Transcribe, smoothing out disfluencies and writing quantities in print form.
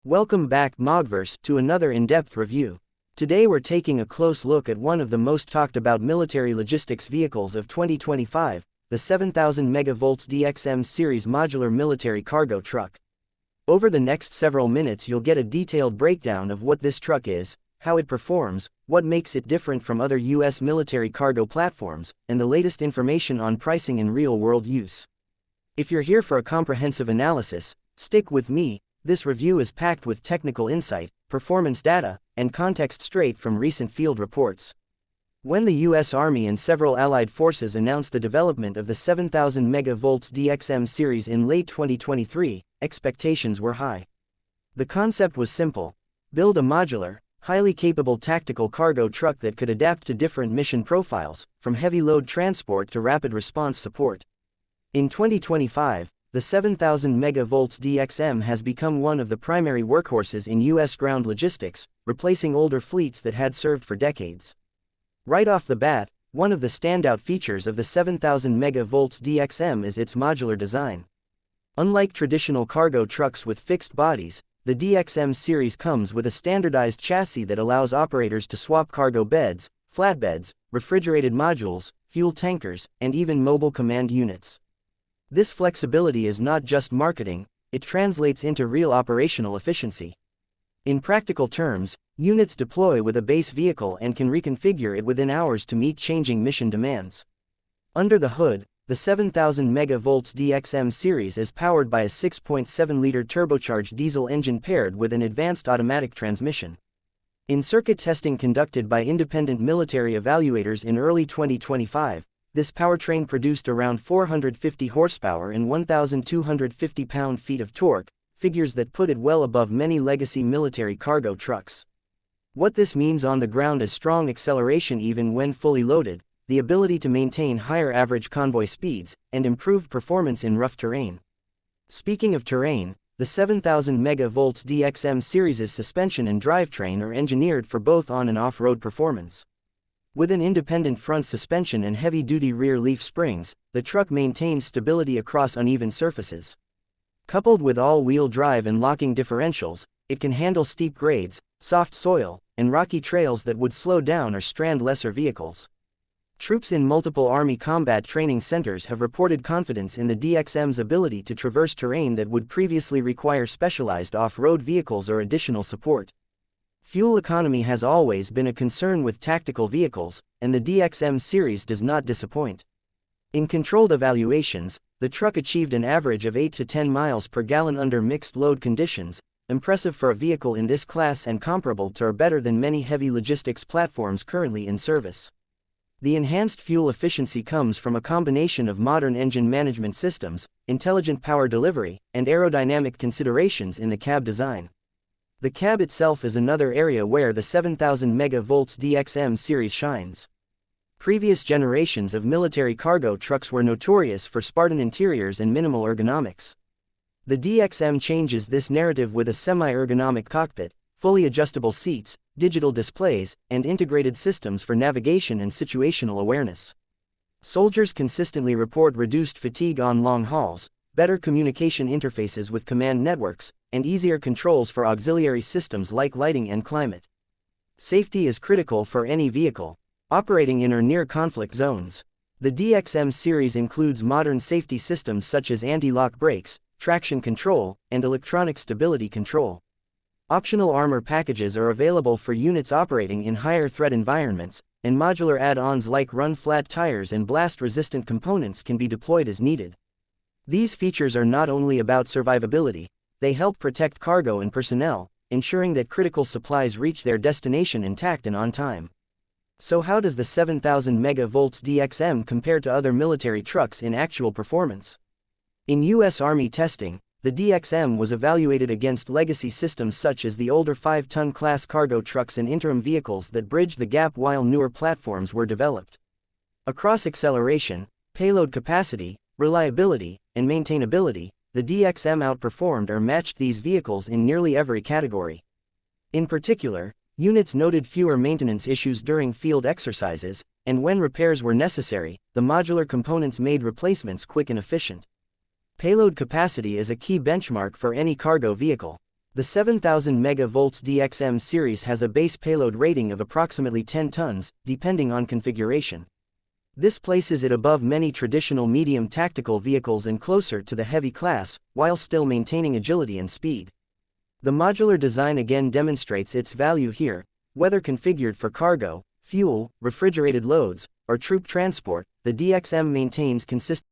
Welcome back, Mogverse, to another in-depth review. Today we're taking a close look at one of the most talked about military logistics vehicles of 2025, the 7000 MV DXM series modular military cargo truck. Over the next several minutes you'll get a detailed breakdown of what this truck is, how it performs, what makes it different from other US military cargo platforms, and the latest information on pricing and real-world use. If you're here for a comprehensive analysis, stick with me. This review is packed with technical insight, performance data, and context straight from recent field reports. When the US Army and several allied forces announced the development of the 7000 MV DXM series in late 2023, expectations were high. The concept was simple: build a modular, highly capable tactical cargo truck that could adapt to different mission profiles, from heavy load transport to rapid response support. In 2025, the 7000 MV DXM has become one of the primary workhorses in US ground logistics, replacing older fleets that had served for decades. Right off the bat, one of the standout features of the 7000 MV DXM is its modular design. Unlike traditional cargo trucks with fixed bodies, the DXM series comes with a standardized chassis that allows operators to swap cargo beds, flatbeds, refrigerated modules, fuel tankers, and even mobile command units. This flexibility is not just marketing, it translates into real operational efficiency. In practical terms, units deploy with a base vehicle and can reconfigure it within hours to meet changing mission demands. Under the hood, the 7000 MV DXM series is powered by a 6.7-liter turbocharged diesel engine paired with an advanced automatic transmission. In circuit testing conducted by independent military evaluators in early 2025, this powertrain produced around 450 horsepower and 1,250 pound-feet of torque, figures that put it well above many legacy military cargo trucks. What this means on the ground is strong acceleration even when fully loaded, the ability to maintain higher average convoy speeds, and improved performance in rough terrain. Speaking of terrain, the 7000 MV DXM series' suspension and drivetrain are engineered for both on- and off-road performance. With an independent front suspension and heavy-duty rear leaf springs, the truck maintains stability across uneven surfaces. Coupled with all-wheel drive and locking differentials, it can handle steep grades, soft soil, and rocky trails that would slow down or strand lesser vehicles. Troops in multiple Army combat training centers have reported confidence in the DXM's ability to traverse terrain that would previously require specialized off-road vehicles or additional support. Fuel economy has always been a concern with tactical vehicles, and the DXM series does not disappoint. In controlled evaluations, the truck achieved an average of 8 to 10 miles per gallon under mixed load conditions, impressive for a vehicle in this class and comparable to or better than many heavy logistics platforms currently in service. The enhanced fuel efficiency comes from a combination of modern engine management systems, intelligent power delivery, and aerodynamic considerations in the cab design. The cab itself is another area where the 7000 MV DXM series shines. Previous generations of military cargo trucks were notorious for Spartan interiors and minimal ergonomics. The DXM changes this narrative with a semi-ergonomic cockpit, fully adjustable seats, digital displays, and integrated systems for navigation and situational awareness. Soldiers consistently report reduced fatigue on long hauls, better communication interfaces with command networks, and easier controls for auxiliary systems like lighting and climate. Safety is critical for any vehicle operating in or near conflict zones. The DXM series includes modern safety systems such as anti-lock brakes, traction control, and electronic stability control. Optional armor packages are available for units operating in higher threat environments, and modular add-ons like run-flat tires and blast-resistant components can be deployed as needed. These features are not only about survivability, they help protect cargo and personnel, ensuring that critical supplies reach their destination intact and on time. So how does the 7000 MV DXM compare to other military trucks in actual performance? In US Army testing, the DXM was evaluated against legacy systems such as the older 5-ton class cargo trucks and interim vehicles that bridged the gap while newer platforms were developed. Across acceleration, payload capacity, reliability, and maintainability, the DXM outperformed or matched these vehicles in nearly every category. In particular, units noted fewer maintenance issues during field exercises, and when repairs were necessary, the modular components made replacements quick and efficient. Payload capacity is a key benchmark for any cargo vehicle. The 7000 MV DXM series has a base payload rating of approximately 10 tons, depending on configuration. This places it above many traditional medium tactical vehicles and closer to the heavy class, while still maintaining agility and speed. The modular design again demonstrates its value here, whether configured for cargo, fuel, refrigerated loads, or troop transport. The DXM maintains consistent